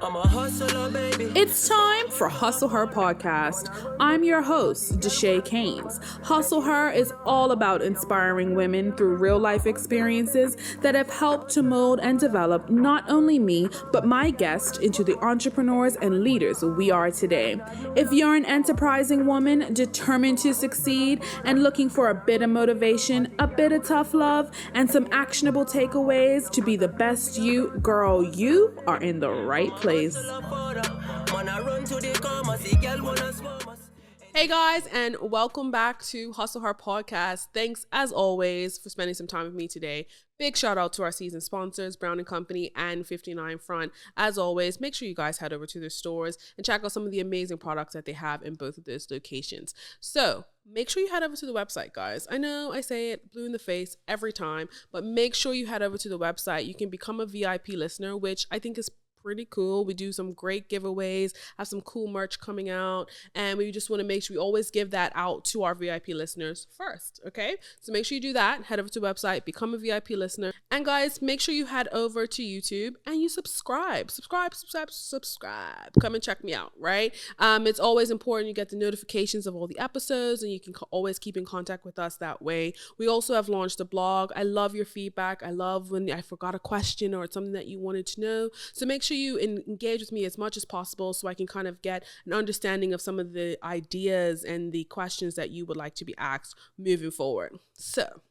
I'm a hustler, baby. It's time for Hustle Her podcast. I'm your host, Deshae Keynes. Hustle Her is all about inspiring women through real life experiences that have helped to mold and develop not only me, but my guests into the entrepreneurs and leaders we are today. If you're an enterprising woman determined to succeed and looking for a bit of motivation, a bit of tough love, and some actionable takeaways to be the best you, girl, you are in the right place. Hey guys, and welcome back to Hustle Her Podcast. Thanks as always for spending some time with me today. Big shout out to our season sponsors, Brown & Company and 59 Front. As always, make sure you guys head over to their stores and check out some of the amazing products that they have in both of those locations. So make sure you head over to the website, guys. I know I say it blue in the face every time, but make sure you head over to the website. You can become a VIP listener, which I think is pretty cool. We do some great giveaways, have some cool merch coming out, and we just want to make sure we always give that out to our VIP listeners first, okay? So make sure you do that. Head over to the website, become a VIP listener. And guys, make sure you head over to YouTube and you subscribe. Come and check me out, right? It's always important you get the notifications of all the episodes, and you can always keep in contact with us that way. We also have launched a blog. I love your feedback. I love when I forgot a question or it's something that you wanted to know. So make sure you engage with me as much as possible so I can kind of get an understanding of some of the ideas and the questions that you would like to be asked moving forward. So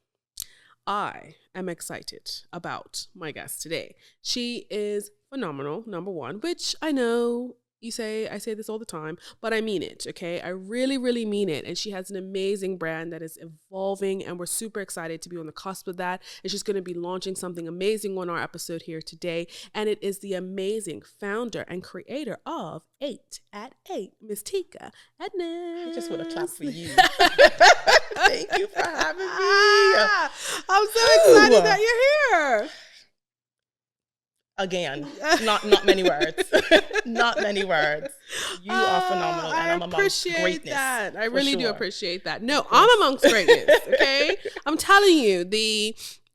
I am excited about my guest today. She is phenomenal, number one, which I know I say this all the time, but I mean it, okay? I really, really mean it. And she has an amazing brand that is evolving, and we're super excited to be on the cusp of that. And she's going to be launching something amazing on our episode here today. And it is the amazing founder and creator of 8 at 8, Miss Tyka Edness. I just want to clap for you. Thank you for having me. I'm so excited that you're here. Again, not many words. Not many words. You are phenomenal, and I'm amongst greatness. That. I really do appreciate that. No, I'm amongst greatness, okay? I'm telling you,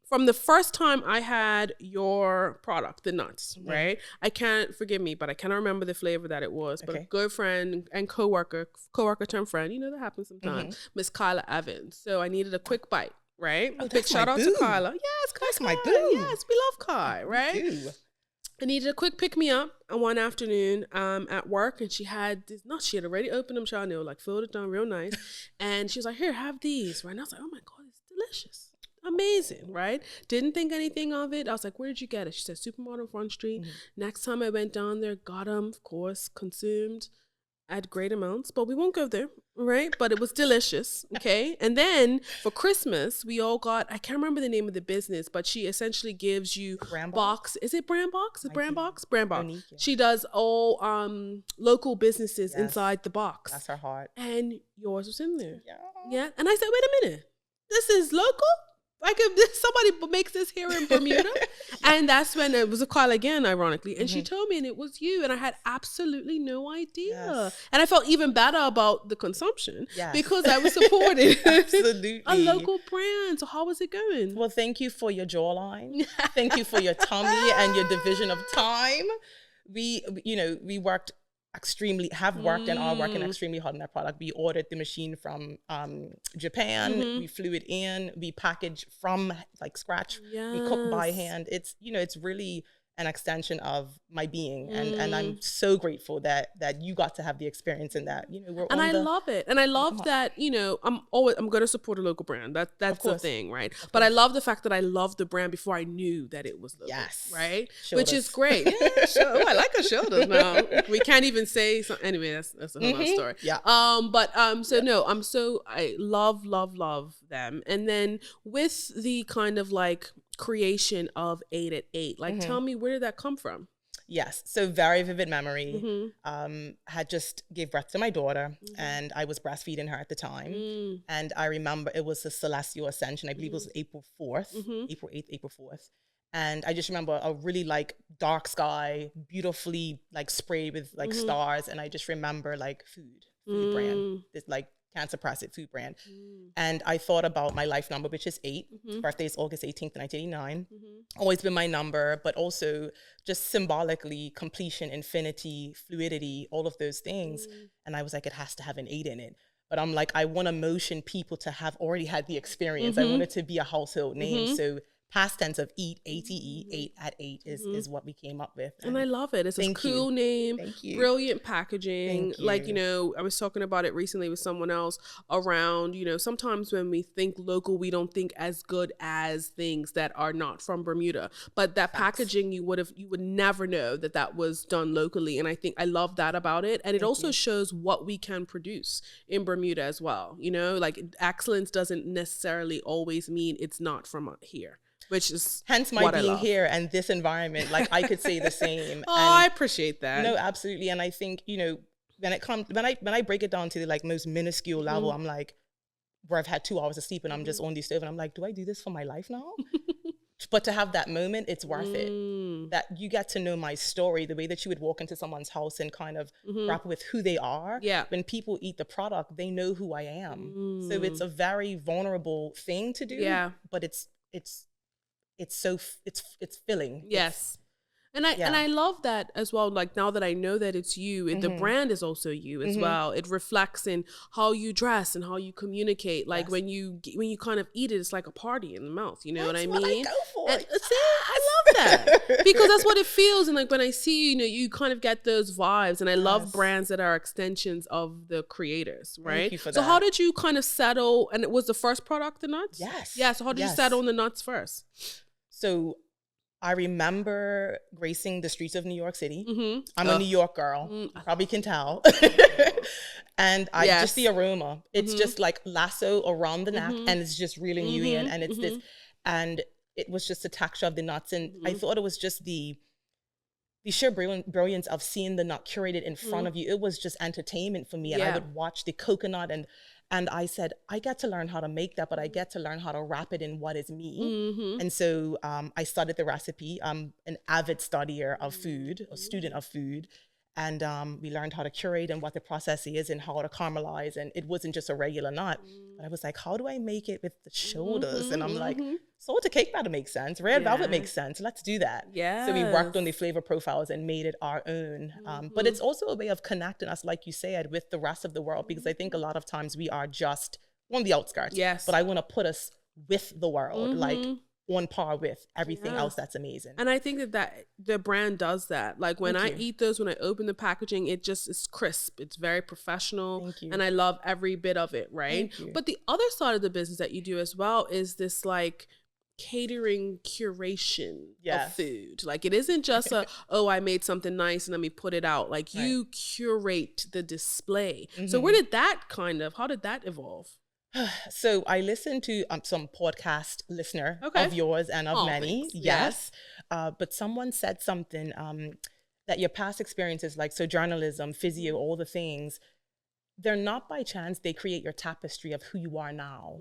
from the first time I had your product, the nuts, right? I can't remember the flavor that it was, but a good friend and coworker turned friend, you know, that happens sometimes, Miss Kyla Evans. So I needed a quick bite, right? Oh, big shout out to Kyla. Yes, that's my boo. Yes, we love Kai, right? I needed a quick pick me up one afternoon at work, and she had these nuts. She had already opened them, child. They were like filled it down real nice. And she was like, "Here, have these." Right? And I was like, "Oh my God, it's delicious. Amazing," right? Didn't think anything of it. I was like, "Where did you get it?" She said, "Supermarket on Front Street." Next time I went down there, got them, of course, consumed at great amounts, but we won't go there, right? But it was delicious, okay? And then for Christmas, we all got, I can't remember the name of the business, but she essentially gives you box. Is it Brand Box? Is it Brand Box? Brand Box. Unique, yeah. She does all local businesses inside the box. That's her heart. And yours was in there. Yeah. And I said, wait a minute, this is local? Like if somebody makes this here in Bermuda. And that's when it was a call again, ironically. And she told me, and it was you. And I had absolutely no idea. Yes. And I felt even better about the consumption because I was supporting a local brand. So how was it going? Well, thank you for your jawline. Thank you for your tummy and your division of time. We worked and are working extremely hard on that product. We ordered the machine from Japan. We flew it in. We packaged from like scratch. We cook by hand. It's really an extension of my being, and I'm so grateful that you got to have the experience in that. I love it, and I love that I'm going to support a local brand. That's the thing, right? But I love the fact that I love the brand before I knew that it was local, right? Shoulders. Which is great. Yeah, I like her shoulders now. We can't even say so. Anyway, that's a whole other story. Yeah. I love them, and then with the kind of like creation of 8 at 8, like tell me, where did that come from? Yes, so very vivid memory. Had just gave birth to my daughter, and I was breastfeeding her at the time. And I remember it was a celestial ascension. I believe it was April 4th, April 8th, April 4th. And I just remember a really like dark sky, beautifully like sprayed with like stars. And I just remember like food brand, this like cancer passive food brand. And I thought about my life number, which is 8. Birthday is August 18th, 1989. Always been my number, but also just symbolically completion, infinity, fluidity, all of those things. And I was like, it has to have an 8 in it. But I'm like, I want to motion people to have already had the experience. I want it to be a household name. So past tense of eat, ATE, 8 at 8 is what we came up with. And I love it. It's a cool name, brilliant packaging. Like, you know, I was talking about it recently with someone else around, you know, sometimes when we think local, we don't think as good as things that are not from Bermuda. But that packaging, you would never know that was done locally. And I think I love that about it. And it also shows what we can produce in Bermuda as well. You know, like excellence doesn't necessarily always mean it's not from here. Which is hence my being here and this environment. Like I could say the same. I appreciate that. No, absolutely. And I think, you know, when I break it down to the like most minuscule level, I'm like, where I've had 2 hours of sleep and I'm just on the stove and I'm like, do I do this for my life now? But to have that moment, it's worth it. That you get to know my story, the way that you would walk into someone's house and kind of grapple with who they are. Yeah. When people eat the product, they know who I am. So it's a very vulnerable thing to do. Yeah. But it's filling. Yes. And I love that as well. Like now that I know that it's you, the brand is also you as well. It reflects in how you dress and how you communicate. Like when you kind of eat it, it's like a party in the mouth. You know what I mean? I go for it. I love that because that's what it feels. And like when I see you, you know, you kind of get those vibes. And I love brands that are extensions of the creators, right? Thank you for that. So how did you kind of settle? And it was the first product, the nuts? Yes. Yeah. So how did you settle on the nuts first? So I remember gracing the streets of New York City. I'm a New York girl, you probably can tell. And just the aroma, it's just like lasso around the neck and it's just reeling you in. And it's this, and it was just the texture of the nuts. And I thought it was just the sheer brilliance of seeing the nut curated in front of you. It was just entertainment for me. And I would watch the coconut and I said, I get to learn how to make that, but I get to learn how to wrap it in what is me. And so I studied the recipe. I'm an avid studier of food, a student of food. And we learned how to curate and what the process is and how to caramelize. And it wasn't just a regular nut. But I was like, how do I make it with the shoulders? And I'm like, salted cake batter makes sense. Red velvet makes sense. Let's do that. So we worked on the flavor profiles and made it our own. But it's also a way of connecting us, like you said, with the rest of the world. Because I think a lot of times we are just on the outskirts. But I want to put us with the world. Like on par with everything else that's amazing. And I think that the brand does that. Like when I eat those, when I open the packaging, it just is crisp. It's very professional. And I love every bit of it, right? But the other side of the business that you do as well is this like catering curation of food. Like it isn't just I made something nice and let me put it out. Like you curate the display. So how did that evolve? So I listened to some podcast listener of yours and of many. Yes. But someone said something that your past experiences, like so journalism, physio, all the things, they're not by chance. They create your tapestry of who you are now.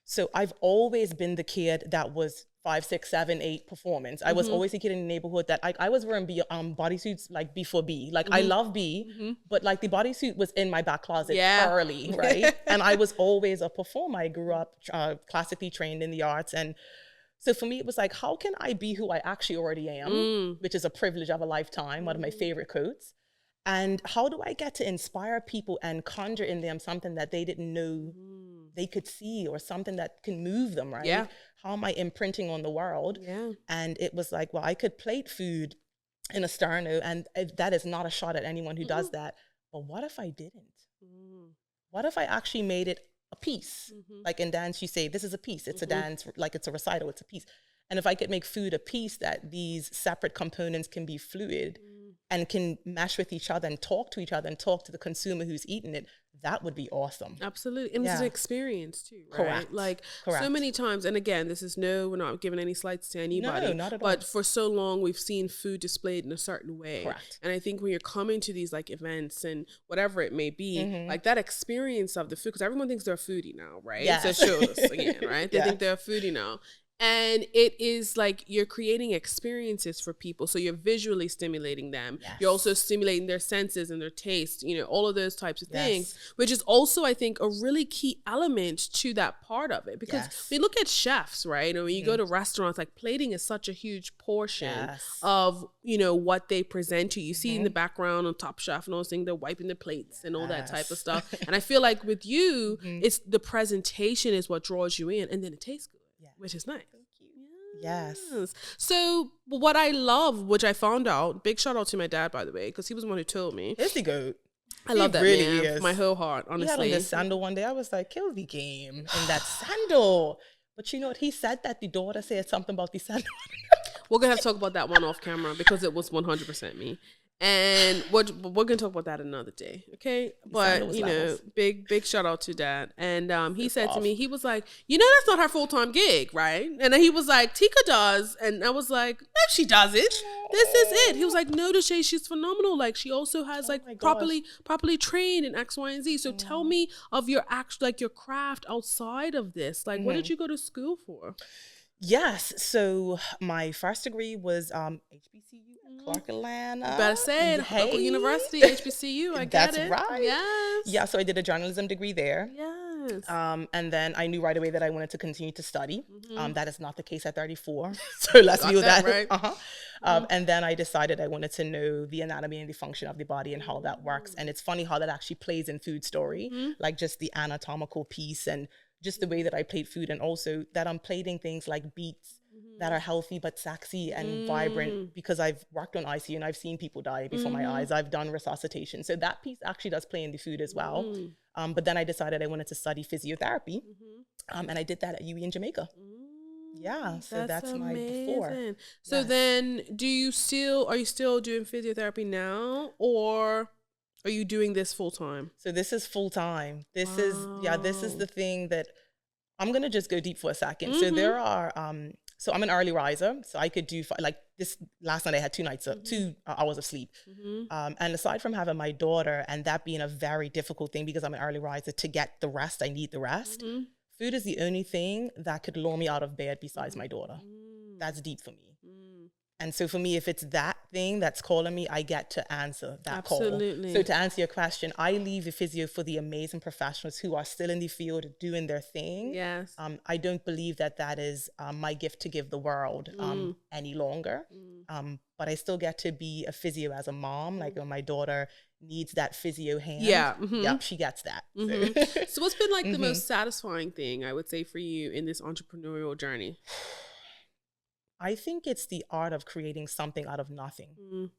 So I've always been the kid that was 5, 6, 7, 8 performance. I was always a kid in the neighborhood that I was wearing bodysuits like B for B. Like I love B, but like the bodysuit was in my back closet early, right? And I was always a performer. I grew up classically trained in the arts. And so for me, it was like, how can I be who I actually already am, which is a privilege of a lifetime, one of my favorite quotes. And how do I get to inspire people and conjure in them something that they didn't know they could see or something that can move them, right? How am I imprinting on the world? And it was like, well, I could plate food in a sterno, and that is not a shot at anyone who does that. But what if I didn't? What if I actually made it a piece? Like in dance, you say, this is a piece. It's a dance, like it's a recital, it's a piece. And if I could make food a piece that these separate components can be fluid and can mesh with each other and talk to each other and talk to the consumer who's eating it, that would be awesome. Absolutely. And it's an experience too, right? Correct. So many times, and again, we're not giving any slights to anybody. No, not at all. But for so long, we've seen food displayed in a certain way. Correct. And I think when you're coming to these like events and whatever it may be, like that experience of the food, because everyone thinks they're a foodie now, right? Yes. So it shows again, right? They think they're a foodie now. And it is like you're creating experiences for people. So you're visually stimulating them. Yes. You're also stimulating their senses and their taste, you know, all of those types of Yes. things, which is also, I think, a really key element to that part of it. Because Yes. we look at chefs, right? And when you go to restaurants, like plating is such a huge portion of, you know, what they present to you. You see in the background on Top Chef and all those things, they're wiping the plates and all that type of stuff. And I feel like with you, it's the presentation is what draws you in, and then it tastes good. Which is nice. Thank you. Yes. So what I love, which I found out, big shout out to my dad, by the way, because he was the one who told me. Is the goat. I love that really man. is. My whole heart, honestly. He had on this sandal one day. I was like, kill the game in that sandal. But you know what? He said that the daughter said something about the sandal. We're going to have to talk about that one off camera because it was 100% me. And we're going to talk about that another day, okay? But, you know, big shout out to Dad. And he said to me, he was like, you know, that's not her full-time gig, right? And then he was like, Tika does. And I was like, no, she doesn't. This is it. He was like, no, Deshay, she's phenomenal. Like, she also has like properly trained in X, Y, and Z. So tell me of your your craft outside of this. Like, what did you go to school for? Yes. So my first degree was HBCU at Clark Atlanta. You better say it. Hey. Local university, HBCU. I get it. That's right. Yes. Yeah. So I did a journalism degree there. Yes. And then I knew right away that I wanted to continue to study. That is not the case at 34. So let's be with that. Right. And then I decided I wanted to know the anatomy and the function of the body and how that works. And it's funny how that actually plays in food story, like just the anatomical piece and just the way that I plate food, and also that I'm plating things like beets that are healthy but sexy and vibrant, because I've worked on ICU and I've seen people die before my eyes. I've done resuscitation. So that piece actually does play in the food as well. But then I decided I wanted to study physiotherapy. And I did that at UE in Jamaica. Yeah, so that's my before. So then are you still doing physiotherapy now, or are you doing this full time? So this is full time. This is the thing that I'm going to just go deep for a second. So there are, so I'm an early riser. So I could do like this last night I had 2 hours of sleep. And aside from having my daughter and that being a very difficult thing because I'm an early riser, to get the rest, I need the rest. Food is the only thing that could lure me out of bed besides my daughter. That's deep for me. And so for me, if it's that thing that's calling me, I get to answer that call. So to answer your question, I leave the physio for the amazing professionals who are still in the field doing their thing. Yes. I don't believe that is my gift to give the world any longer. But I still get to be a physio as a mom. Like when my daughter needs that physio hand. Yeah. Yep, she gets that. So what's been like the most satisfying thing, I would say, for you in this entrepreneurial journey? I think it's the art of creating something out of nothing.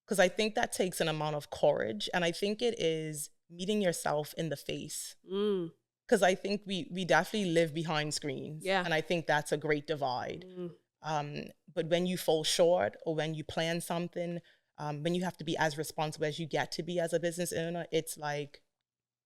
Because I think that takes an amount of courage. And I think it is meeting yourself in the face. Because I think we definitely live behind screens. Yeah. And I think that's a great divide. But when you fall short, or when you plan something, when you have to be as responsible as you get to be as a business owner, it's like,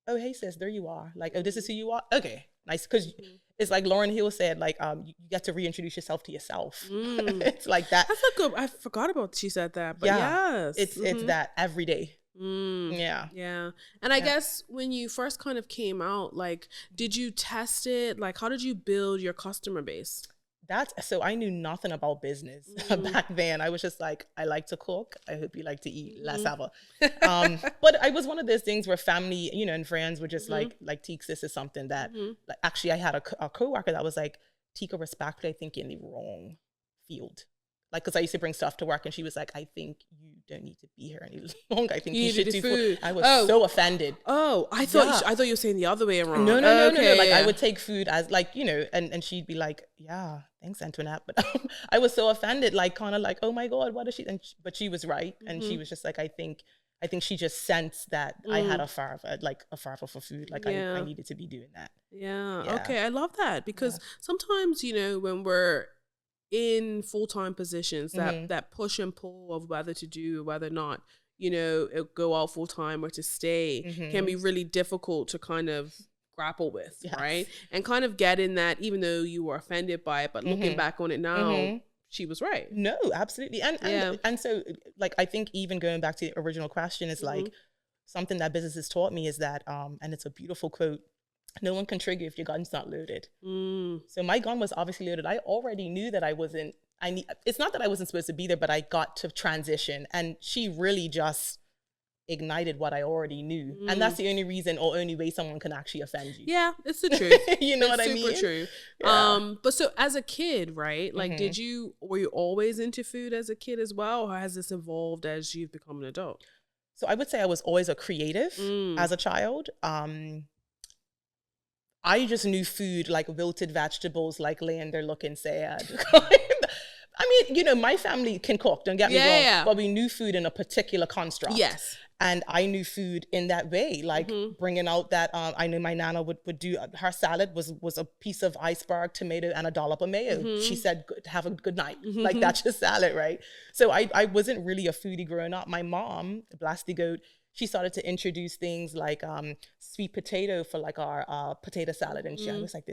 oh, hey, sis, there you are. Like, oh, this is who you are? Okay, nice. Because it's like Lauryn Hill said, like, you get to reintroduce yourself to yourself. It's like that. That's a good, I forgot about she said that, but yes. It's that every day. Yeah. And I guess when you first kind of came out, like, did you test it? Like, how did you build your customer base? So I knew nothing about business back then. I was just like, I like to cook. I hope you like to eat. Let's have a. But I was one of those things where family, you know, and friends were just like Teeks, this is something that, like, actually I had a coworker that was like, Tika, respectfully, I think you're in the wrong field. Like, because I used to bring stuff to work and she was like, I think you don't need to be here any longer. I think you should do food. I was so offended. Oh, I thought you were saying the other way around. No. Like, I would take food as, like, you know, and she'd be like, yeah, thanks, Antoinette. But I was so offended, like, kind of like, oh my God, what is she? But she was right. And she was just like, I think she just sensed that I had a fervor for food. Like, I needed to be doing that. Yeah. Okay. I love that, because sometimes, you know, when we're in full-time positions, that push and pull of whether to do, whether or not, you know, go out full-time or to stay can be really difficult to kind of grapple with, right? And kind of get in that, even though you were offended by it, but looking back on it now, she was right. No, absolutely. And so, like, I think even going back to the original question is like, something that business has taught me is that, and it's a beautiful quote, no one can trigger if your gun's not loaded. Mm. So my gun was obviously loaded. I already knew that it's not that I wasn't supposed to be there, but I got to transition, and she really just ignited what I already knew. And that's the only reason or only way someone can actually offend you. Yeah, it's the truth. You know what I It's mean? super true. Yeah. But so as a kid, right? Like, were you always into food as a kid as well? Or has this evolved as you've become an adult? So I would say I was always a creative as a child. I just knew food, like wilted vegetables, like laying there looking sad. I mean, you know, my family can cook, don't get me wrong, but we knew food in a particular construct. Yes. And I knew food in that way, like bringing out that, I knew my Nana would do, her salad was a piece of iceberg, tomato, and a dollop of mayo. She said, have a good night. Like, that's your salad, right? So I wasn't really a foodie growing up. My mom, bless the goat, she started to introduce things like sweet potato for like our potato salad. And I was like,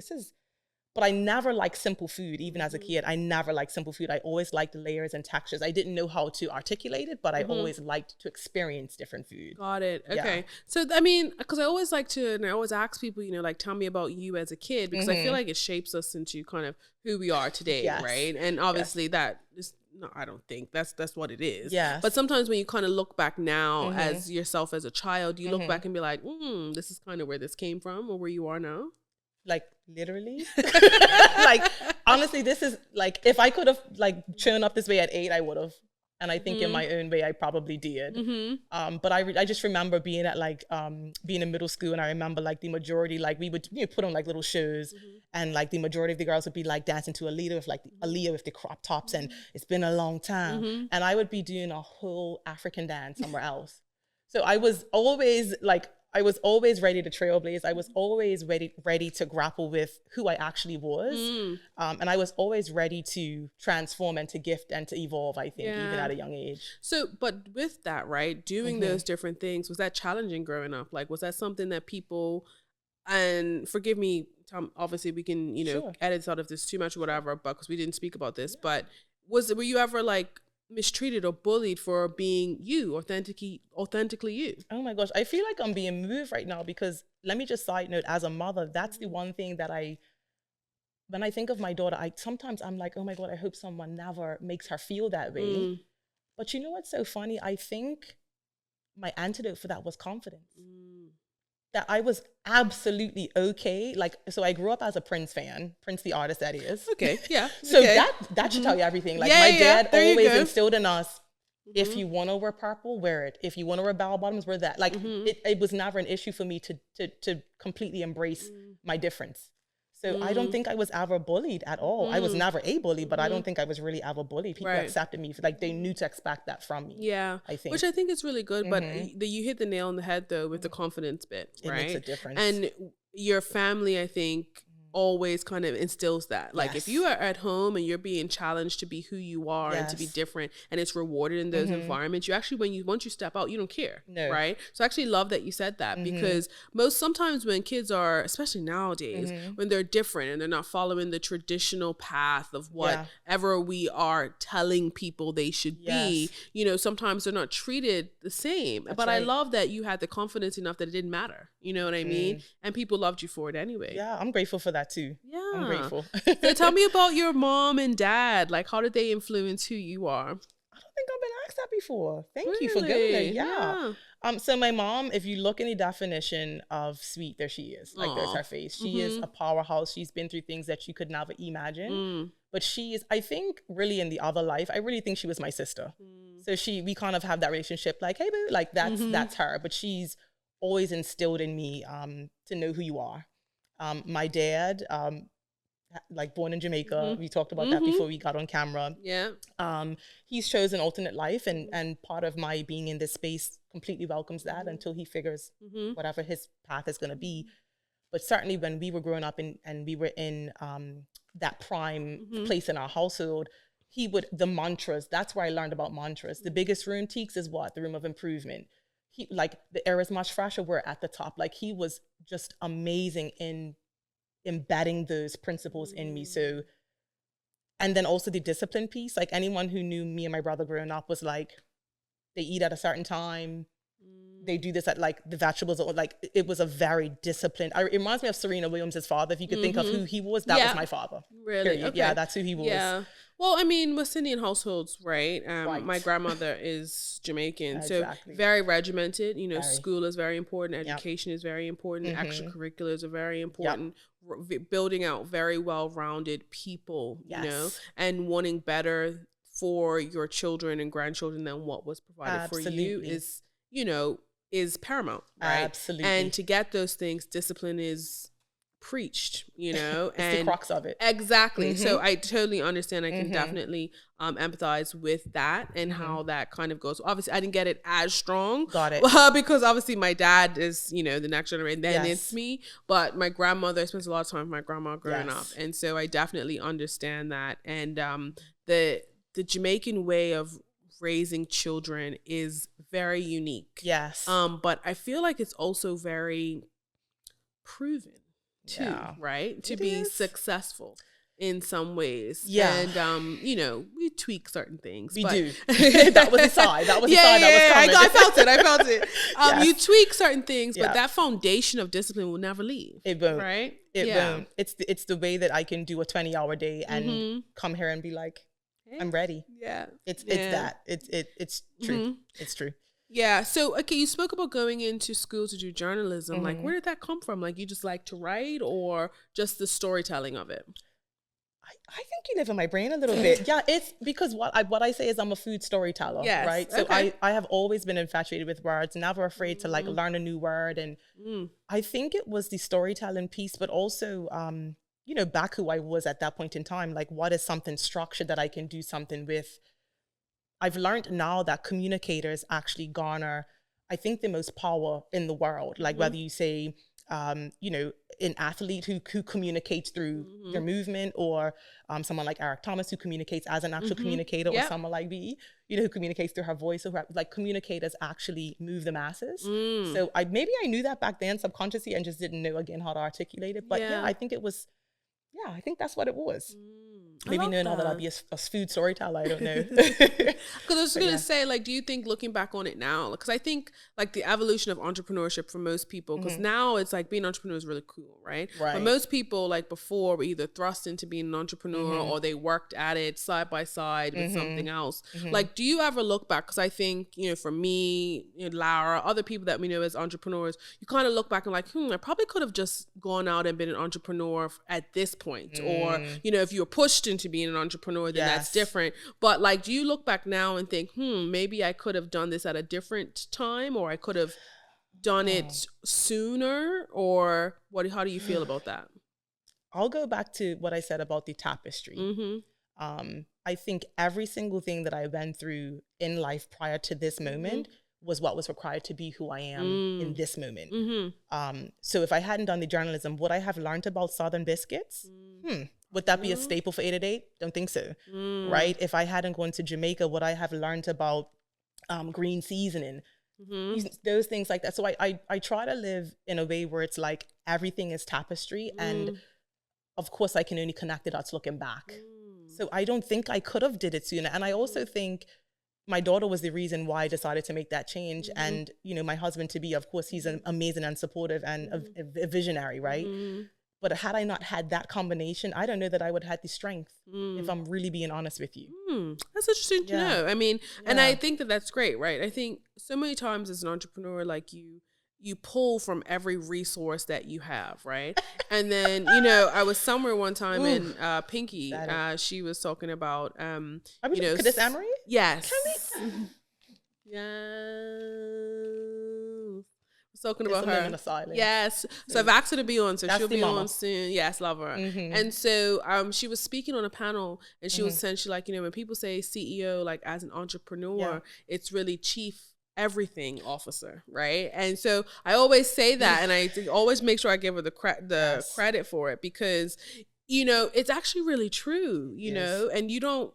but I never liked simple food, even as a kid. I never liked simple food. I always liked layers and textures. I didn't know how to articulate it, but I always liked to experience different food. Got it. Okay. Yeah. So, I mean, because I always like to, and I always ask people, you know, like, tell me about you as a kid, because I feel like it shapes us into kind of who we are today, right? And obviously that is, no, I don't think that's what it is. Yes. But sometimes when you kind of look back now as yourself as a child, you look back and be like, this is kind of where this came from or where you are now. Like, literally. Like, honestly, this is like, if I could have like shown up this way at 8, I would have. And I think in my own way, I probably did. But I just remember being at like, being in middle school, and I remember like the majority, like we would put on like little shows, and like the majority of the girls would be like dancing to Aaliyah with like Aaliyah with the crop tops, and it's been a long time. And I would be doing a whole African dance somewhere else. So I was always ready to trailblaze. I was always ready to grapple with who I actually was. And I was always ready to transform and to gift and to evolve, I think, even at a young age. So, but with that, right, doing those different things, was that challenging growing up? Like, was that something that people, and forgive me, Tom, obviously we can, you know, edit out of this too much or whatever, but because we didn't speak about this, but were you ever like mistreated or bullied for being you, authentically you? Oh my gosh, I feel like I'm being moved right now, because let me just side note, as a mother, that's the one thing that when I think of my daughter, sometimes I'm like, oh my God, I hope someone never makes her feel that way. But you know what's so funny? I think my antidote for that was confidence. That I was absolutely okay. Like, so I grew up as a Prince fan, Prince the artist, that is. Okay, yeah. So that should tell you everything. Like, my dad always instilled in us, if you want to wear purple, wear it. If you want to wear bell bottoms, wear that. Like, it was never an issue for me to completely embrace my difference. So I don't think I was ever bullied at all. I was never a bully, but I don't think I was really ever bullied. People accepted me, like they knew to expect that from me. Yeah, I think. Which I think is really good. But you hit the nail on the head though with the confidence bit, right? It makes a difference. And your family, I think, always kind of instills that. Like, if you are at home and you're being challenged to be who you are and to be different, and it's rewarded in those environments, you actually, once you step out, you don't care, right? So I actually love that you said that, because sometimes when kids are, especially nowadays, when they're different and they're not following the traditional path of whatever we are telling people they should be, you know, sometimes they're not treated the same. But I love that you had the confidence enough that it didn't matter. You know what I mean? And people loved you for it anyway. Yeah, I'm grateful for that too. Yeah. I'm grateful. So tell me about your mom and dad. Like, how did they influence who you are? I don't think I've been asked that before. Thank you for giving it. Yeah. So my mom, if you look in the definition of sweet, there she is. Like, there's her face. She is a powerhouse. She's been through things that you could never imagine. But she is, I think, really in the other life, I really think she was my sister. So we kind of have that relationship, like, hey boo, like that's her. But she's always instilled in me to know who you are. My dad, like born in Jamaica, we talked about that before we got on camera. Yeah. He's chosen alternate life, and part of my being in this space completely welcomes that until he figures whatever his path is going to be. But certainly when we were growing up and we were in that prime place in our household, the mantras, that's where I learned about mantras. The biggest room, Teeks, is what? The room of improvement. Like, the air is much fresher, we're at the top. Like, he was just amazing in embedding those principles in me. So, and then also the discipline piece, like, anyone who knew me and my brother growing up was like, they eat at a certain time, they do this at like the vegetables, or like it was a very disciplined. It reminds me of Serena Williams' father. If you could think of who he was, that was my father. Really? Okay. Yeah, that's who he was. Yeah. Well, I mean, West Indian households, right? Right. My grandmother is Jamaican, Exactly. so very regimented. You know, Very. school is very important. Education is very important. Extracurriculars are very important. Building out very well-rounded people, you know, and wanting better for your children and grandchildren than what was provided for you is, you know, is paramount, right? Absolutely. And to get those things, discipline is preached, you know, it's and the crux of it. Exactly. So I totally understand. I can definitely empathize with that and how that kind of goes. Obviously, I didn't get it as strong. Got it. Because obviously my dad is, you know, the next generation. Then it's me. But my grandmother, I spent a lot of time with my grandma growing up. And so I definitely understand that. And the Jamaican way of raising children is very unique. Yes. But I feel like it's also very proven too, right? To be successful in some ways. Yeah. And you know, we tweak certain things. We but do. That was a sigh. That was a sigh that was coming. I felt it. You tweak certain things, but that foundation of discipline will never leave. It won't. Right? It won't. It's the way that I can do a 20-hour day and come here and be like, I'm ready. Yeah. It's that. It's true. It's true. Yeah. So, okay, you spoke about going into school to do journalism. Like, where did that come from? Like, you just like to write, or just the storytelling of it? I think you live in my brain a little bit. Yeah, it's because what I say is I'm a food storyteller, right? So I have always been infatuated with words, never afraid to like learn a new word. And I think it was the storytelling piece, but also, you know, back who I was at that point in time, like what is something structured that I can do something with? I've learned now that communicators actually garner, I think, the most power in the world. Like whether you say, you know, an athlete who communicates through their movement, or someone like Eric Thomas who communicates as an actual communicator, or someone like me, you know, who communicates through her voice. Or like communicators actually move the masses. So I knew that back then subconsciously and just didn't know again how to articulate it. But I think it was. Yeah, I think that's what it was. Maybe knowing now that I'll be a food storyteller, I don't know. Because I was going to say, like, do you think looking back on it now, because I think like the evolution of entrepreneurship for most people, because now it's like being an entrepreneur is really cool, right? But most people like before were either thrust into being an entrepreneur or they worked at it side by side with something else. Like, do you ever look back? Because I think, you know, for me, you know, Lara, other people that we know as entrepreneurs, you kind of look back and like, I probably could have just gone out and been an entrepreneur at this point. Or, you know, if you were pushed into being an entrepreneur, then that's different. But like, do you look back now and think, maybe I could have done this at a different time, or I could have done it sooner, or how do you feel about that? I'll go back to what I said about the tapestry. I think every single thing that I went through in life prior to this moment was what was required to be who I am in this moment. So if I hadn't done the journalism, would I have learned about Southern biscuits? Would that be a staple for 8 at 8? Don't think so, right? If I hadn't gone to Jamaica, would I have learned about green seasoning? Those things like that. So I try to live in a way where it's like everything is tapestry, and of course I can only connect the dots looking back. So I don't think I could have did it sooner. And I also think my daughter was the reason why I decided to make that change. And, you know, my husband to be, of course, he's an amazing and supportive and a visionary, right? But had I not had that combination, I don't know that I would have had the strength, if I'm really being honest with you. That's interesting to know. I mean, and I think that that's great, right? I think so many times as an entrepreneur, like you pull from every resource that you have, right? And then, you know, I was somewhere one time in Pinky, she was talking about, you know, Kadis Amory? Yes. Talking about her. Yes. So I've asked her to be on, so she'll be on soon. Yes, love her. And so she was speaking on a panel, and she was essentially like, you know, when people say CEO, like as an entrepreneur, it's really chief everything officer, right? And so I always say that, and I always make sure I give her the credit for it, because you know, it's actually really true, you know, and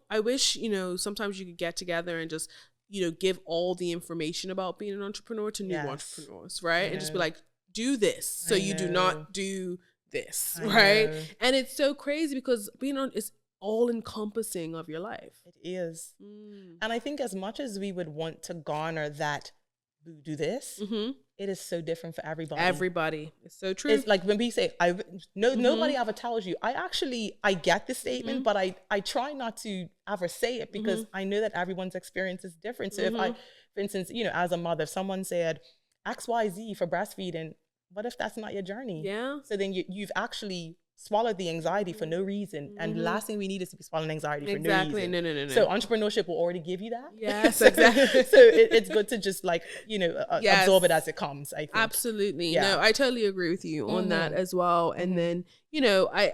I wish, you know, sometimes you could get together and just, you know, give all the information about being an entrepreneur to new entrepreneurs, right? And just be like, do this so you do not do this, right? And it's so crazy because being on is all encompassing of your life. It is. And I think as much as we would want to garner that who do this, it is so different for everybody. Everybody. It's so true. It's like when we say, nobody ever tells you. I get the statement, but I try not to ever say it because I know that everyone's experience is different. So if for instance, as a mother, if someone said XYZ for breastfeeding, what if that's not your journey? Yeah. So then you've actually swallowed the anxiety for no reason. And the last thing we need is to be swallowing anxiety for no reason. No. So entrepreneurship will already give you that. Yes, exactly. So it's good to just like, absorb it as it comes, I think. Absolutely. Yeah. No, I totally agree with you on that as well. And then, I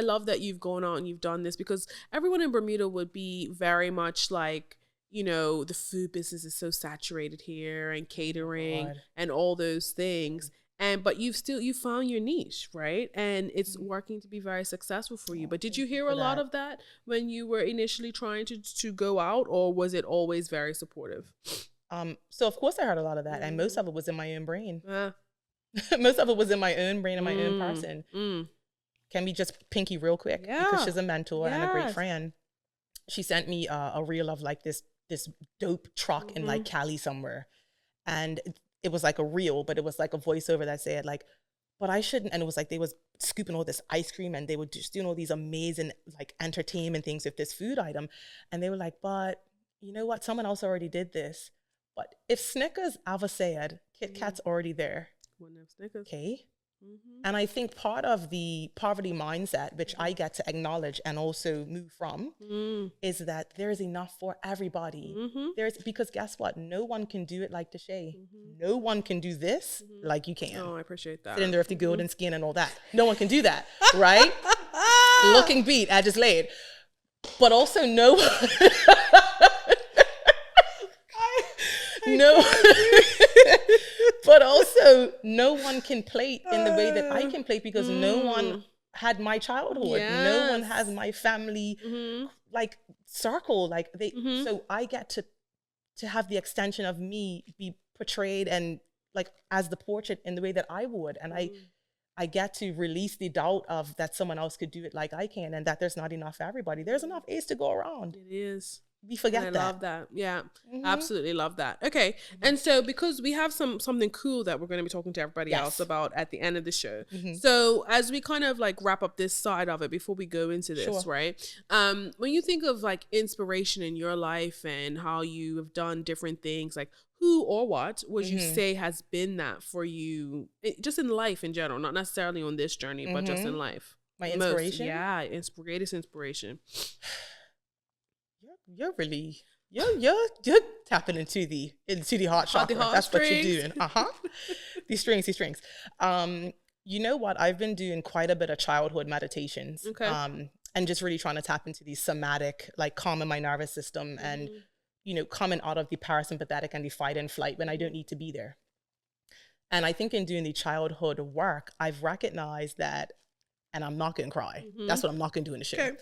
love that you've gone out and you've done this, because everyone in Bermuda would be very much like, the food business is so saturated here, and catering and all those things. But you found your niche, right? And it's working to be very successful for you. But did you hear a lot of that when you were initially trying to go out, or was it always very supportive? So of course I heard a lot of that, and most of it was in my own brain. Most of it was in my own brain and my own person. Can we just pinky real quick? Yeah. Because she's a mentor and a great friend. She sent me a reel of like this dope truck in like Cali somewhere, and it was like a reel, but it was like a voiceover that said like, but I shouldn't. And it was like they was scooping all this ice cream, and they were just doing all these amazing like entertainment things with this food item, and they were like, but you know what? Someone else already did this. But if Snickers ever said Kit Kat's already there, wouldn't have Snickers. Okay. And I think part of the poverty mindset, which I get to acknowledge and also move from, is that there is enough for everybody. Because guess what? No one can do it like Deshay. No one can do this like you can. Oh, I appreciate that. Sitting there with the golden skin and all that. No one can do that, right? Looking beat, I just laid. But also no one... No, but also no one can plate in the way that I can plate, because no one had my childhood. Yes. No one has my family like circle. Like they, so I get to have the extension of me be portrayed and like as the portrait in the way that I would, and I get to release the doubt of that someone else could do it like I can, and that there's not enough for everybody. There's enough A's to go around. It is. We forget that. I love that. Yeah, absolutely love that. Okay. And so because we have something cool that we're going to be talking to everybody else about at the end of the show. So as we kind of like wrap up this side of it before we go into this, right? When you think of like inspiration in your life and how you have done different things, like who or what would you say has been that for you, just in life in general, not necessarily on this journey, but just in life? My inspiration? Greatest inspiration. You're tapping into the heart chakra. That's what you're doing. These strings. You know what? I've been doing quite a bit of childhood meditations. And just really trying to tap into these somatic, like calming my nervous system and, coming out of the parasympathetic and the fight and flight when I don't need to be there. And I think in doing the childhood work, I've recognized that, and I'm not going to cry. That's what I'm not going to do in the show. Okay.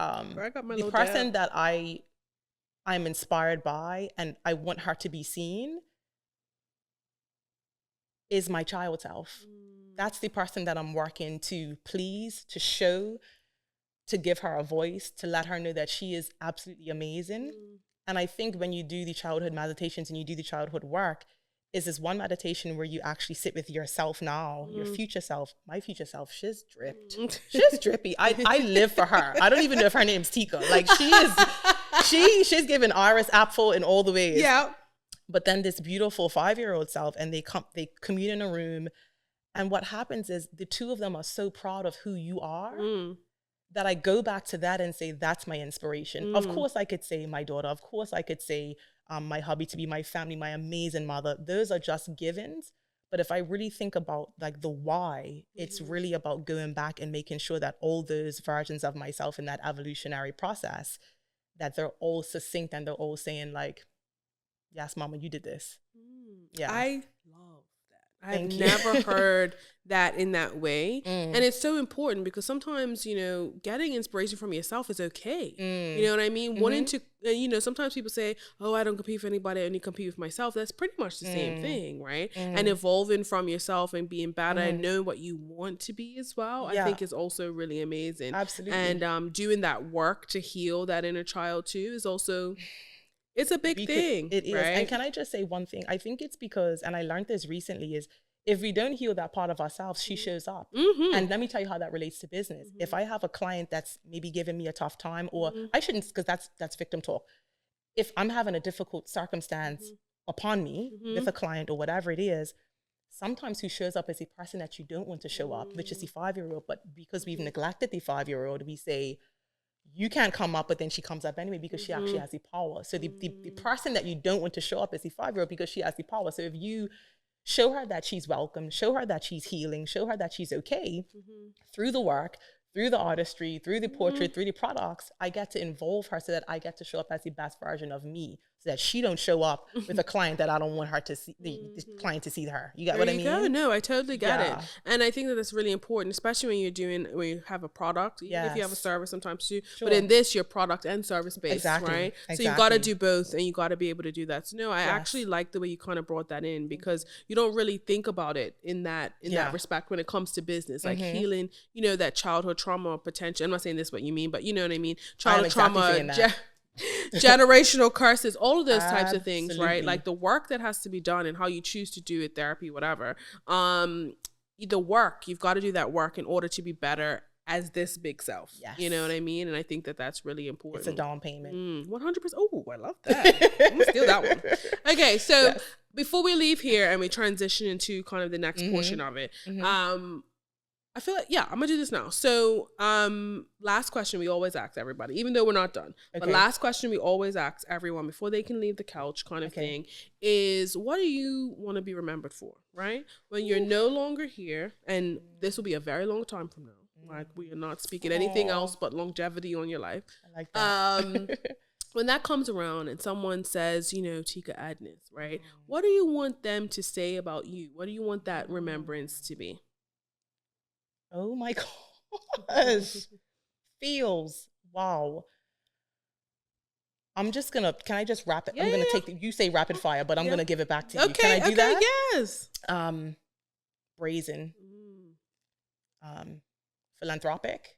The person that I'm inspired by and I want her to be seen is my child self. That's the person that I'm working to please, to show, to give her a voice, to let her know that she is absolutely amazing. And I think when you do the childhood meditations and you do the childhood work, is this one meditation where you actually sit with yourself now, your future self. My future self, she's dripped. She's drippy. I live for her. I don't even know if her name's Tika. Like she's given Iris apple in all the ways. Yeah. But then this beautiful 5-year-old self, and they commute in a room, and what happens is the two of them are so proud of who you are that I go back to that and say, that's my inspiration. Of course I could say my daughter. Of course I could say my hubby to be my family, my amazing mother. Those are just givens. But if I really think about like the why, it's really about going back and making sure that all those versions of myself in that evolutionary process, that they're all succinct and they're all saying like, yes, mama, you did this. Yeah. I love that. I've never heard that in that way. And it's so important because sometimes, getting inspiration from yourself is okay. You know what I mean? Wanting to, sometimes people say, oh, I don't compete for anybody. I only compete with myself. That's pretty much the same thing, right? And evolving from yourself and being better and knowing what you want to be as well, I think is also really amazing. Absolutely. And doing that work to heal that inner child too is also... It's a big thing. It is. Right? And can I just say one thing? I think it's because, and I learned this recently, is if we don't heal that part of ourselves, she shows up. And let me tell you how that relates to business. If I have a client that's maybe giving me a tough time, or I shouldn't, because that's victim talk. If I'm having a difficult circumstance upon me with a client or whatever it is, sometimes who shows up is the person that you don't want to show up, which is the 5-year-old. But because we've neglected the 5-year-old, we say, you can't come up, but then she comes up anyway because she actually has the power. So the person that you don't want to show up is the 5-year-old because she has the power. So if you show her that she's welcome, show her that she's healing, show her that she's okay through the work, through the artistry, through the portrait, through the products, I get to involve her so that I get to show up as the best version of me, so that she don't show up with a client that I don't want her to see, the client to see her. You get what I mean? Go. No, I totally get it. And I think that that's really important, especially when you have a product, even if you have a service sometimes too. But in this, you're product and service based, right? So you've got to do both, and you got to be able to do that. So no, I actually like the way you kind of brought that in, because you don't really think about it in that respect when it comes to business, like healing, that childhood trauma potential. I'm not saying this is what you mean, but you know what I mean? Childhood trauma, generational curses, all of those types of things, right? Like the work that has to be done and how you choose to do it, therapy, whatever. The work, you've got to do that work in order to be better as this big self. Yes. You know what I mean? And I think that that's really important. It's a down payment. 100%. Oh, I love that. I'm gonna steal that one. Okay, so before we leave here and we transition into kind of the next portion of it, I feel like, I'm gonna do this now. So, last question we always ask everybody, even though we're not done. Okay. But last question we always ask everyone before they can leave the couch, kind of thing, is what do you want to be remembered for, right? When you're no longer here, and this will be a very long time from now. Like, we are not speaking anything else but longevity on your life. I like that. When that comes around and someone says, Tyka Edness, right? What do you want them to say about you? What do you want that remembrance to be? Oh my gosh. Feels. Wow. Can I just wrap it? I'm going to you say rapid fire, but I'm going to give it back to you. Can I do that? Yes. Brazen. Philanthropic.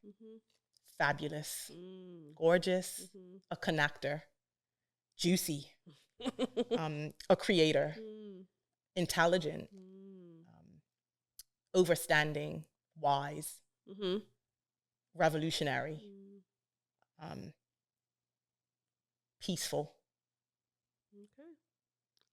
Fabulous. Gorgeous. A connector. Juicy. A creator. Intelligent. Overstanding. Wise, revolutionary, peaceful. Okay.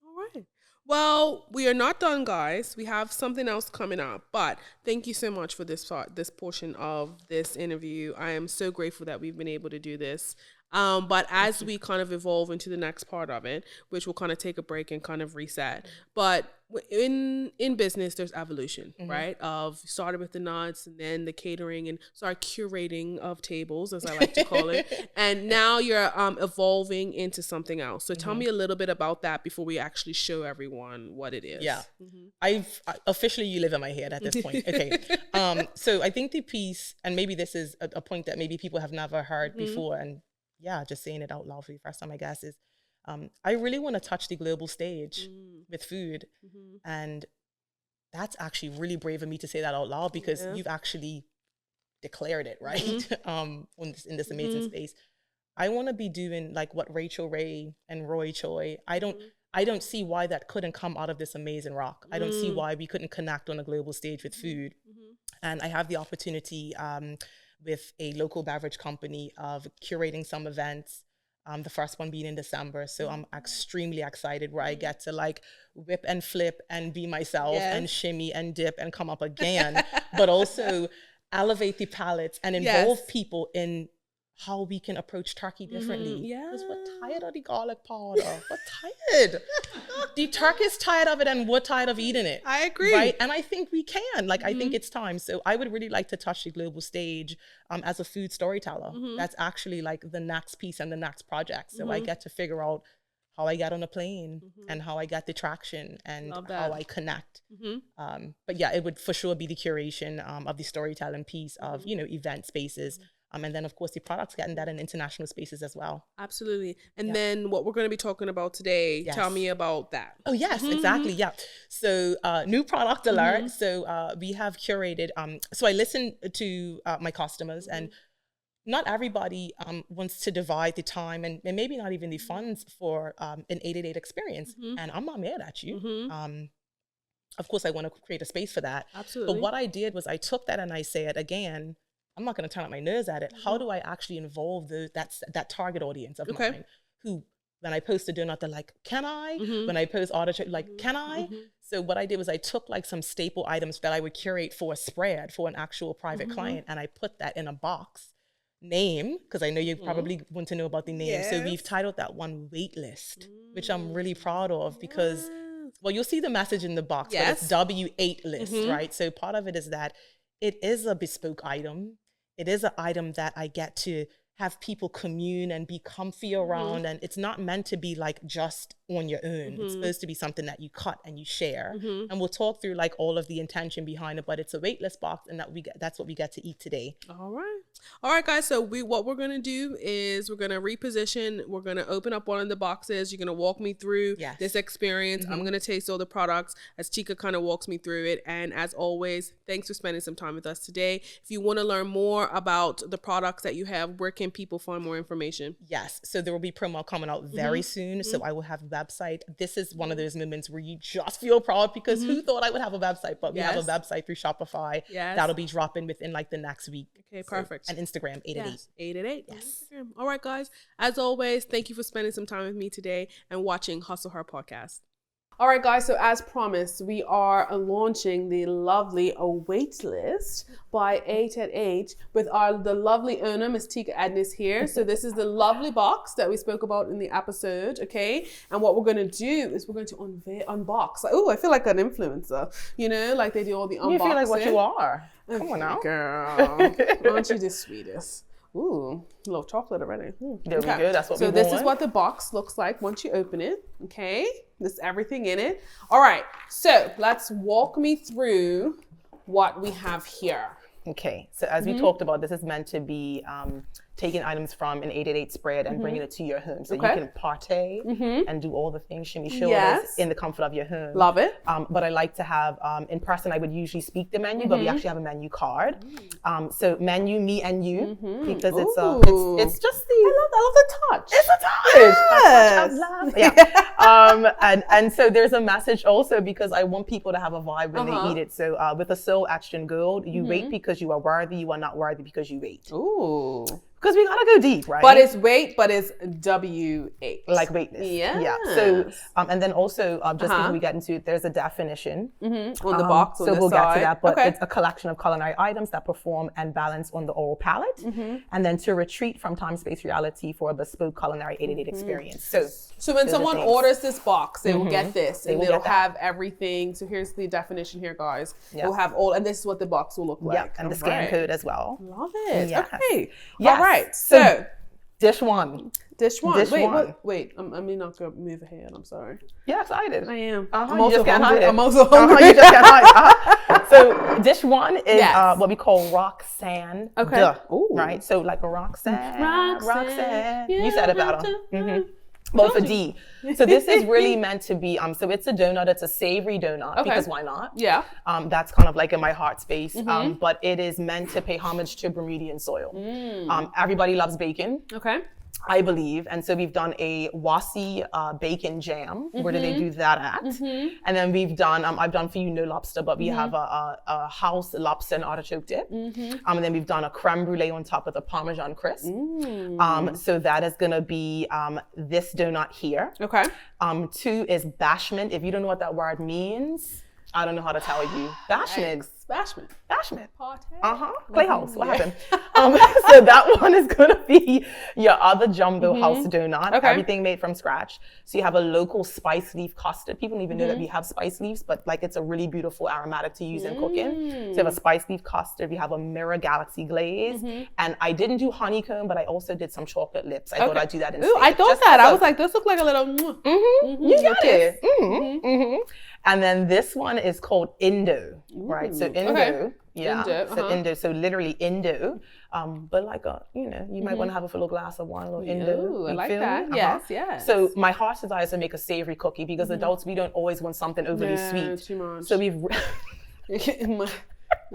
All right. Well, we are not done, guys. We have something else coming up, but thank you so much for this portion of this interview. I am so grateful that we've been able to do this. But as we kind of evolve into the next part of it, which will kind of take a break and kind of reset, but in business, there's evolution, right? Of started with the nuts and then the catering and curating of tables, as I like to call it. And now you're evolving into something else. So tell me a little bit about that before we actually show everyone what it is. Yeah. Officially, you live in my head at this point. Okay. So I think the piece, and maybe this is a point that maybe people have never heard before, and just saying it out loud for the first time, I guess, is I really want to touch the global stage with food. And that's actually really brave of me to say that out loud, because you've actually declared it, right? In this amazing space. I want to be doing like what Rachel Ray and Roy Choi. I don't see why that couldn't come out of this amazing rock. I don't see why we couldn't connect on a global stage with food. And I have the opportunity with a local beverage company of curating some events, the first one being in December. So I'm extremely excited, where I get to like whip and flip and be myself and shimmy and dip and come up again, but also elevate the palates and involve people in how we can approach turkey differently. Because we're tired of the garlic powder. We're tired. The turkey's tired of it, and we're tired of eating it. I agree. Right? And I think we can. Like, I think it's time. So I would really like to touch the global stage as a food storyteller. That's actually like the next piece and the next project. So I get to figure out how I get on a plane and how I get the traction and how I connect. But yeah, it would for sure be the curation of the storytelling piece of, event spaces. And then, of course, the products getting that in international spaces as well. Absolutely. And then what we're going to be talking about today, tell me about that. Oh, yes, exactly. Yeah. So new product alert. So we have curated. So I listen to my customers, and not everybody wants to divide the time and maybe not even the funds for an 888 experience. And I'm not mad at you. Of course, I want to create a space for that. Absolutely. But what I did was I took that and I said, again, I'm not going to turn up my nose at it. How do I actually involve that target audience of mine who, when I post a donut, they're like, can I? When I post artichoke, like, can I? So what I did was I took like some staple items that I would curate for a spread for an actual private client, and I put that in a box name, because I know you probably want to know about the name. Yes. So we've titled that one Wait List, which I'm really proud of because, well, you'll see the message in the box, but it's W8 list, right? So part of it is that it is a bespoke item. It is an item that I get to have people commune and be comfy around. And it's not meant to be like just on your own. It's supposed to be something that you cut and you share. And we'll talk through like all of the intention behind it, but it's a waitlist box, and that's what we get to eat today. All right, guys. So what we're going to do is we're going to reposition. We're going to open up one of the boxes. You're going to walk me through this experience. I'm going to taste all the products as Tika kind of walks me through it. And as always, thanks for spending some time with us today. If you want to learn more about the products that you have, where can people find more information? Yes. So there will be promo coming out very soon. So I will have a website. This is one of those moments where you just feel proud because who thought I would have a website? But we have a website through Shopify. That'll be dropping within like the next week. Okay, perfect. And Instagram, 888. 888. Yes. Instagram. All right, guys. As always, thank you for spending some time with me today and watching Hustle Hard Podcast. All right, guys. So as promised, we are launching the lovely Wait List by 888 with the lovely owner, Miss Tyka Edness here. So this is the lovely box that we spoke about in the episode, okay? And what we're going to do is we're going to unbox. Like, oh, I feel like an influencer, you know, like they do all the unboxing. You feel like what you are. Come on now. Girl, aren't you the sweetest? Ooh, a little chocolate already. There we go. That's what we want. So this is what the box looks like once you open it. Okay, there's everything in it. All right, so let's walk me through what we have here. Okay, so as we talked about, this is meant to be taking items from an 888 spread and bringing it to your home. So you can partay and do all the things, shimmy shoulders in the comfort of your home. Love it. But I like to have, in person, I would usually speak the menu, but we actually have a menu card. So menu, me and you, because it's just the... I love the touch. It's a touch. Yes. And so there's a message also because I want people to have a vibe when they eat it. So with a soul etched in gold, you wait because you are worthy, you are not worthy because you wait. Ooh. Because we gotta go deep, right? But it's W8. Like waitlist. Yeah. So, and then also, just before we get into it, there's a definition. On the box, on so the we'll side. get to that, but it's a collection of culinary items that perform and balance on the oral palate. And then to retreat from time, space, reality for a bespoke culinary 888 experience. So when someone orders this box, they will get this, and it'll have everything. So here's the definition here, guys. It'll have all, and this is what the box will look like. Yep, and the scan code as well. Love it. Yes. Okay. Yes. All right. So dish one. Wait. I may not go move ahead. I'm sorry. Yeah, excited. I am. I'm also hungry. I'm also hungry. You just can't hide it. So dish one is what we call Roxanne. Okay. Right. So like a Roxanne. Roxanne. You said it better. Well, for D. So this is really meant to be, so it's a donut, it's a savory donut, because why not? Yeah. That's kind of like in my heart space, but it is meant to pay homage to Bermudian soil. Everybody loves bacon. Okay. I believe. And so we've done a Wasi bacon jam. Where do they do that at? And then we've done, I've done for you no lobster, but we have a house lobster and artichoke dip. And then we've done a creme brulee on top with a Parmesan crisp. So that is gonna be this donut here. Okay. 2 is bashment. If you don't know what that word means, I don't know how to tell you. Bashment. Playhouse. What happened? So that one is gonna be your other jumbo house donut. Okay. Everything made from scratch. So you have a local spice leaf custard. People don't even know that we have spice leaves, but like it's a really beautiful aromatic to use in cooking. So you have a spice leaf custard. We have a mirror galaxy glaze, and I didn't do honeycomb, but I also did some chocolate lips. I thought I'd do that instead. Ooh, I thought that. I was like, this looked like a little. You got it. And then this one is called Indo, right? So Indo, so Indo, so literally Indo, but like you might want to have a full glass of wine, a little Indo. I like that. Yes. So my heart desire is to make a savory cookie because adults, we don't always want something overly sweet. Too much. So we've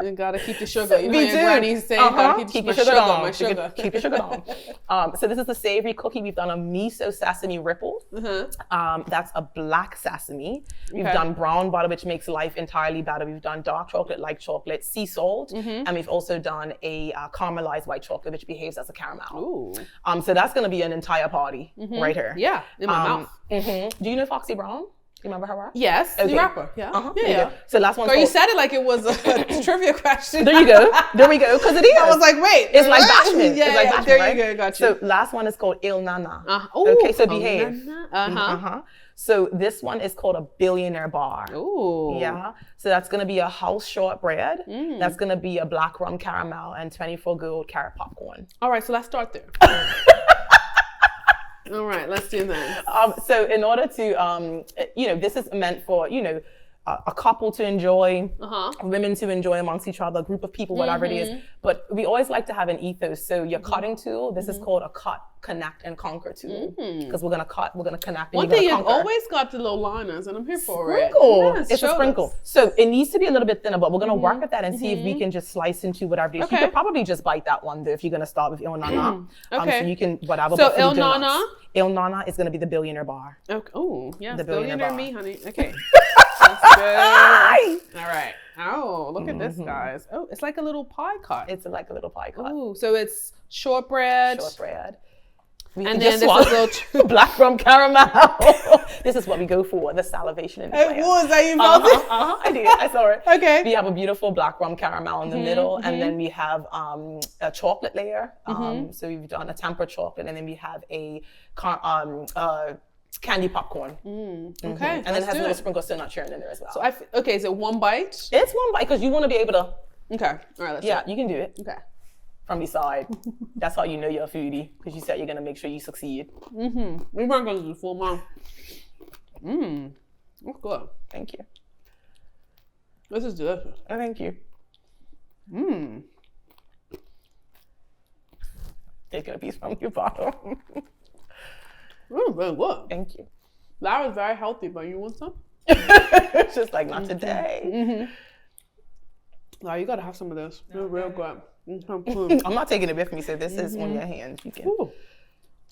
You gotta keep the sugar. You know, We your do. grannies say, gotta keep your sugar down. My sugar. Keep your sugar down. So this is the savory cookie. We've done a miso sesame ripple. That's a black sesame. We've done brown butter, which makes life entirely better. We've done dark chocolate, like chocolate, sea salt, and we've also done a caramelized white chocolate, which behaves as a caramel. Ooh. So that's gonna be an entire party right here. Yeah, in my mouth. Do you know Foxy Brown? Do you remember her rap? Yes, the rapper. Yeah. Yeah. So last one. Girl, you said it like it was a trivia question. There you go. There we go. Because it is. I was like, wait. It's like bashment. Yeah, it's like bashment, there right? you go. Got you. So last one is called Il Nana. Ooh, Okay, so behave. Uh-huh. So this one is called a billionaire bar. Ooh. Yeah. So that's going to be a house shortbread. That's going to be a black rum caramel and 24 gold carrot popcorn. All right, so let's start there. All right, let's do that. So in order to, this is meant for, a couple to enjoy, women to enjoy amongst each other, a group of people, whatever it is. But we always like to have an ethos. So your cutting tool, this is called a cut, connect, and conquer tool. Because we're gonna cut, we're gonna connect, and One you're thing, gonna you've conquer. always got the little liners, and I'm here for Sprinkle. it. Yes, It's a show sprinkle. us. So it needs to be a little bit thinner, but we're gonna work with that and see if we can just slice into whatever it is. You Okay. could probably just bite that one though if you're gonna start with Il Nana. Okay. So you can whatever. So but for the Il donuts. Nana? Il Nana is gonna be the billionaire bar. Okay. Oh, yes, The billionaire billionaire bar. me, honey. Okay. Let's go. All right. Oh, look at this, guys. Oh, it's like a little pie cut. It's like a little pie cut. Ooh, so it's shortbread. Shortbread. And then this is little black rum caramel. This is what we go for, the salivation in the plant. was that you felt it? I did. I saw it. Okay. We have a beautiful black rum caramel in the middle, and then we have a chocolate layer. So we've done a tempered chocolate, and then we have a candy popcorn. Okay. And then it has a little sprinkle of nut churn in there as well. So okay, is it one bite? It's one bite because you want to be able to. Okay. All right, let's do it. You can do it Okay. from the side. That's how you know you're a foodie, because you said you're gonna make sure you succeed. We weren't going to do full mouth. That's good. Thank you. This is delicious. Oh, thank you. Taking a piece from your bottle. Very good. Thank you. That was very healthy, but you want some? It's just like, not today. No, you gotta have some of this. They're real good. I'm not taking it with me, so this is on your hands. You can. Ooh.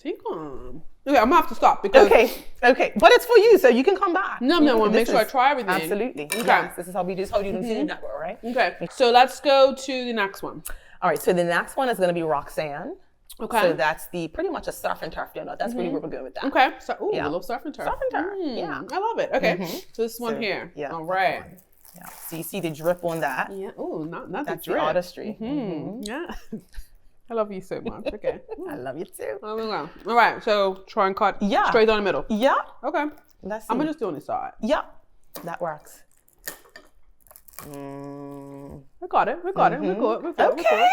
Tika. Okay, I'm gonna have to stop because. Okay. But it's for you, so you can come back. No, I want to make This sure I is- try everything. Absolutely. Okay. Yes, this is how we do the Food Network, right? Okay, so let's go to the next one. All right, so the next one is going to be Roxanne. Okay. So that's pretty much a surf and turf donut. That's really where we're going with that. Okay. So, a Yeah. little surf and turf. Surf and turf, yeah. I love it. Okay. So this one here. yeah, All that right. one. Yeah. So you see the drip on that. Yeah. Oh, not That's the the drip. artistry. Yeah. I love you so much. Okay. I love you too. All right. So try and cut Yeah. straight down the middle. Yeah. Okay. Let's see. I'm gonna just do on the side. Yeah. That works. We got it. We're good. We're good. Okay.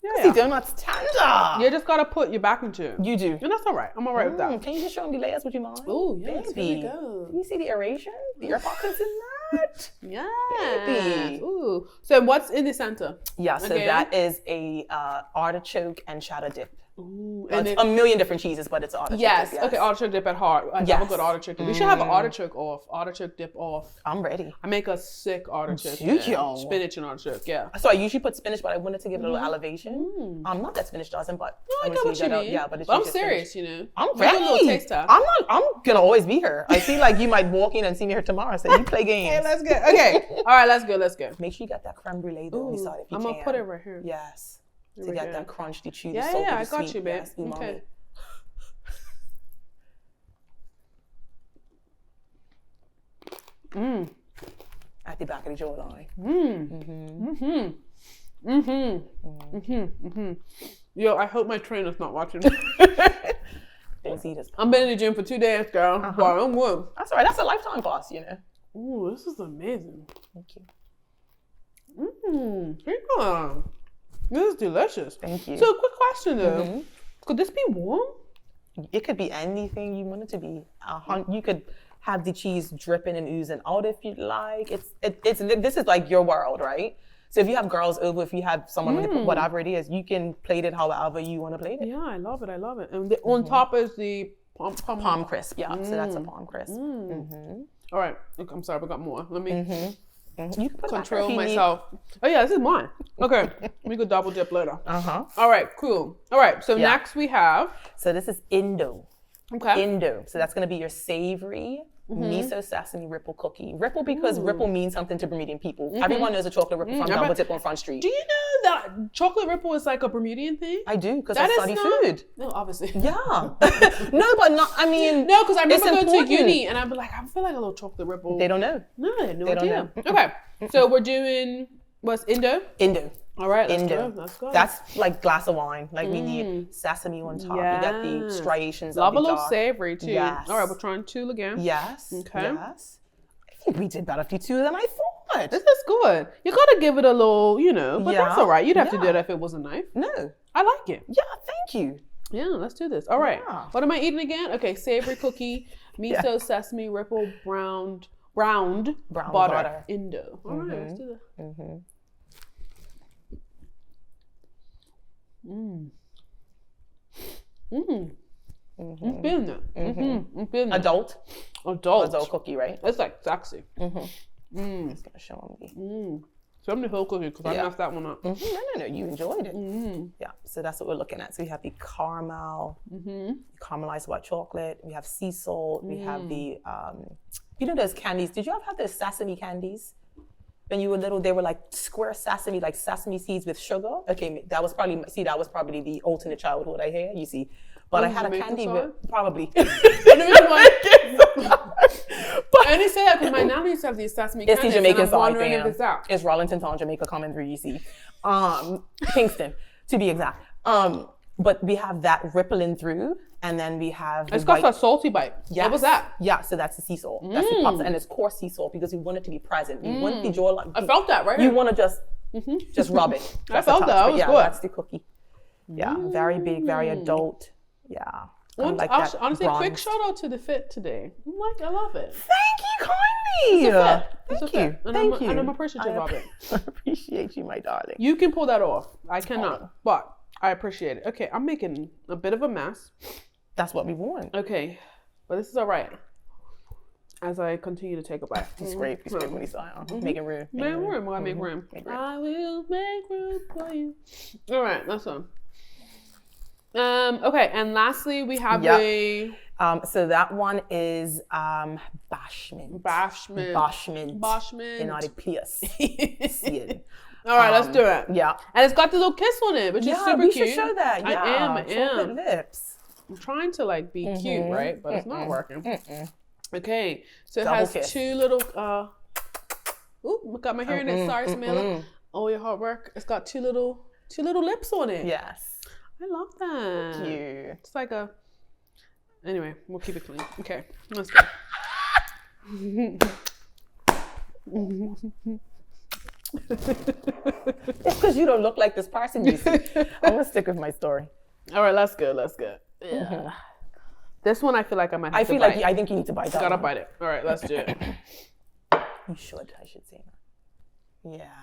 Yeah. See, donut's tender. You just gotta put your back into it. You do. And that's all right. I'm all right with that. Can you just show me the layers? Would you mind? Oh, yes. Baby. Here we go. Can you see the aeration? The air pockets in that? Yeah. Baby. Ooh. So what's in the center? Yeah, so Okay. that is a artichoke and cheddar dip. Ooh. Well, And it's a million different cheeses, but it's artichoke. yes. dip, Okay. Artichoke dip at heart. I love a Yes. good artichoke dip. We should have an artichoke dip off. I'm ready. I make a sick artichoke. Do dip. you? Spinach and artichoke. Yeah. So I usually put spinach, but I wanted to give it a little elevation. Not that spinach doesn't, but I get what you mean. Yeah, but it's I'm usually serious, spinach. you know. I'm We do a ready. little taste test. I'm gonna always be here. I feel like you might walk in and see me here tomorrow. So you play games. Okay, let's go. Okay. All right, let's go. Make sure you got that creme brulee though on the side if you I'm can. gonna put it right here. Yes. To we get go. that crunch, the chew, the Yeah, salty, yeah, the I got sweet. you, babe. Yes, umami. Okay. At the back of the jawline. Yo, I hope my trainer's not watching. Don't see this. I've been in the gym for 2 days, girl. Wow, I'm good. That's all right. That's a lifetime cost, you know. Ooh, this is amazing. Thank you. Tika. This is delicious. Thank you. So, quick question though. Could this be warm? It could be anything you want it to be. You could have the cheese dripping and oozing out if you'd like. This is like your world, right? So if you have girls over, if you have someone, whatever it is, you can plate it however you want to plate it. Yeah, I love it. And on top is the Palm crisp, yeah. So that's a palm crisp. All right. Look, I'm sorry, we got more. Let me. You can put control myself. Oh yeah, this is mine. Okay, we could double dip later. All right, cool. All right, so next we have. So this is Indo. Okay. Indo. So that's going to be your savory miso sesame ripple cookie. Ripple because ripple means something to Bermudian people. Everyone knows a chocolate ripple from Double Dip on Front Street. Do you know that chocolate ripple is like a Bermudian thing? I do, because I study food. No, obviously. Yeah. No, but not, I mean. No, because I remember going to uni and I'd be like, I feel like a little chocolate ripple. They don't know. No, they had no idea. Don't know. Okay, so we're doing, what's Indo? Indo. All right, let's Indo. go. Let's go. That's like glass of wine. Like we need sesame on top. Yes. You get the striations Love of the a little dark. savory too. Yes. All right, we're trying 2 again. Yes. Okay. Yes. I think we did better for 2 than I thought. This is good. You gotta give it a little, but that's all right. You'd have to do it if it was a knife. No. I like it. Yeah, thank you. Yeah, let's do this. All right. Yeah. What am I eating again? Okay, savory cookie, miso sesame ripple browned butter. Indo. All right, let's do this. I'm feeling it. I'm feeling it. Adult cookie, right? It's like sexy. It's gonna show me. Show me the whole cookie because I messed that one up. No, you enjoyed it. Yeah, so that's what we're looking at. So we have the caramel, caramelized white chocolate. We have sea salt. We have the, those candies. Did you ever have those sesame candies? When you were little, they were like square sesame, like sesame seeds with sugar. Okay, that was probably the alternate childhood I had, you see. But I had a candy with, probably. I only say that because my nanny used to have these sesame candies. It's the Jamaican and I'm wondering if it's out. It's Rollington Town, Jamaica coming through, you see. Kingston, to be exact. But we have that rippling through, and then we have it's got a salty bite. Yes. What was that? Yeah, so that's the sea salt. That's the pops, and it's coarse sea salt because we want it to be present. We want the jaw like. I felt that, right? You want to just rub it. I felt that. That was good. That's the cookie. Yeah, very big, very adult. Yeah. Honestly, quick shout out to the fit today. I love it. Thank you kindly. Thank you. Thank you. And I'm appreciative of it. I appreciate you, my darling. You can pull that off. I cannot, but I appreciate it. Okay, I'm making a bit of a mess. That's what we want. Okay, but this is all right. As I continue to take a bite. It's great. It's great when you start making room. Make room. I make room. I will make room for you. All right, that's one. Okay, and lastly we have so that one is bashment. In our place. All right, let's do it. Yeah. And it's got the little kiss on it, which is super we cute. should show that. Yeah, I am. Chocolate lips. I'm trying to be cute, right? But it's not working. Okay, so it Double has kiss. 2 little got my hair in it. Sorry, Samila. All your hard work. It's got 2 little lips on it. Yes. I love that. Thank you. It's like a. Anyway, we'll keep it clean. Okay, let's go. It's because you don't look like this person, you see. I'm gonna stick with my story. All right, let's go. Yeah. This one I feel like I might have to bite. I think you need to bite that. Gotta bite it. All right, let's do it. You should. I should say that. Yeah.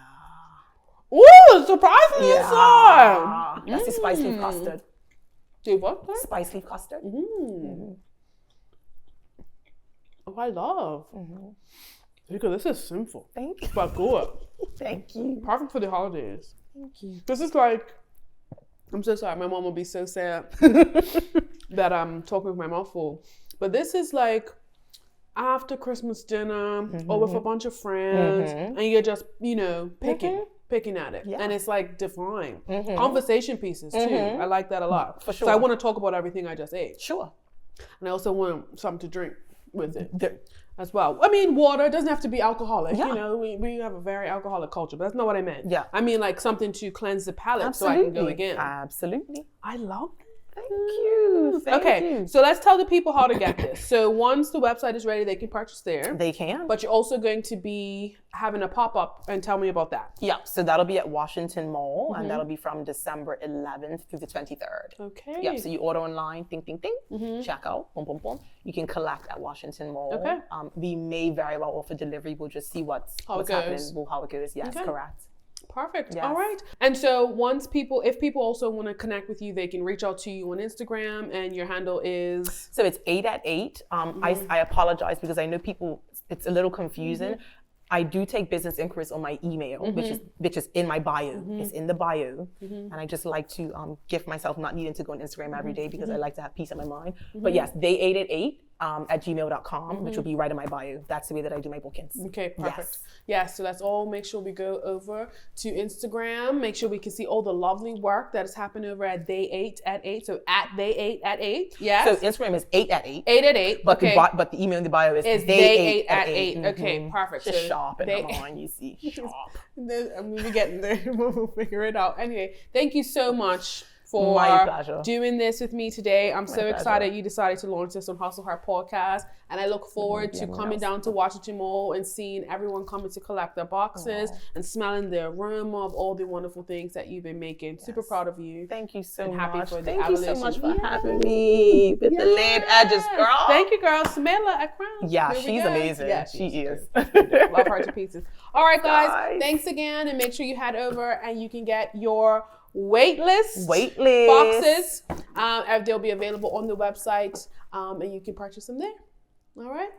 Ooh, surprisingly inside. That's the spice leaf custard. Do what? Spice leaf custard. Oh, I love. Because this is simple. Thank you. But good. Thank you. Perfect for the holidays. Thank you. This is I'm so sorry. My mom will be so sad that I'm talking with my mouth full. But this is after Christmas dinner or with a bunch of friends, and you're just, picking at it. Yeah. And it's divine. Conversation pieces too. I like that a lot. For sure. So I want to talk about everything I just ate. Sure. And I also want something to drink with it as well. I mean, water doesn't have to be alcoholic. Yeah. We have a very alcoholic culture, but that's not what I meant. Yeah. I mean something to cleanse the palate. Absolutely. So I can go again. Absolutely. I love it. Thank you. Thank you. So let's tell the people how to get this. So once the website is ready, they can purchase there. They can. But you're also going to be having a pop-up, and tell me about that. Yeah, so that'll be at Washington Mall, and that'll be from December 11th through the 23rd. Okay. Yeah, so you order online, ding, ding, ding, check out, boom, boom, boom. You can collect at Washington Mall. Okay. We may very well offer delivery. We'll just see what's happening, how it goes. Yes, correct. Perfect. Yes. All right. And so if people also want to connect with you, they can reach out to you on Instagram, and your handle is? So it's 8 at 8. I apologize because I know people, it's a little confusing. I do take business inquiries on my email, which is in my bio. It's in the bio. And I just like to gift myself not needing to go on Instagram every day because I like to have peace in my mind. But yes, they888 at gmail.com, which will be right in my bio. That's the way that I do my bookings. Okay, perfect. Yes, so that's all. Make sure we go over to Instagram. Make sure we can see all the lovely work that is happening over at They8at8. So at They8at8. Yes. So Instagram is 8 at 8. 8 at 8. But, okay. but the email in the bio is They8 at 8. Okay, perfect. Just so sharp and come on, you see. Sharp. I'm going to be getting there. We'll figure it out. Anyway, thank you so much for doing this with me today. I'm so excited you decided to launch this on Hustle Heart Podcast, and I look forward to coming down to Washington Mall and seeing everyone coming to collect their boxes and smelling the aroma of all the wonderful things that you've been making. Super proud of you. Thank you so much. Happy for the Thank you so much for having me with the laid edges, girl. Thank you, girl. Samela at Crown. Yeah, she's amazing. Yeah, she is. Love her to pieces. All right, guys. Thanks again, and make sure you head over and you can get your waitlist boxes. They'll be available on the website, and you can purchase them there. All right.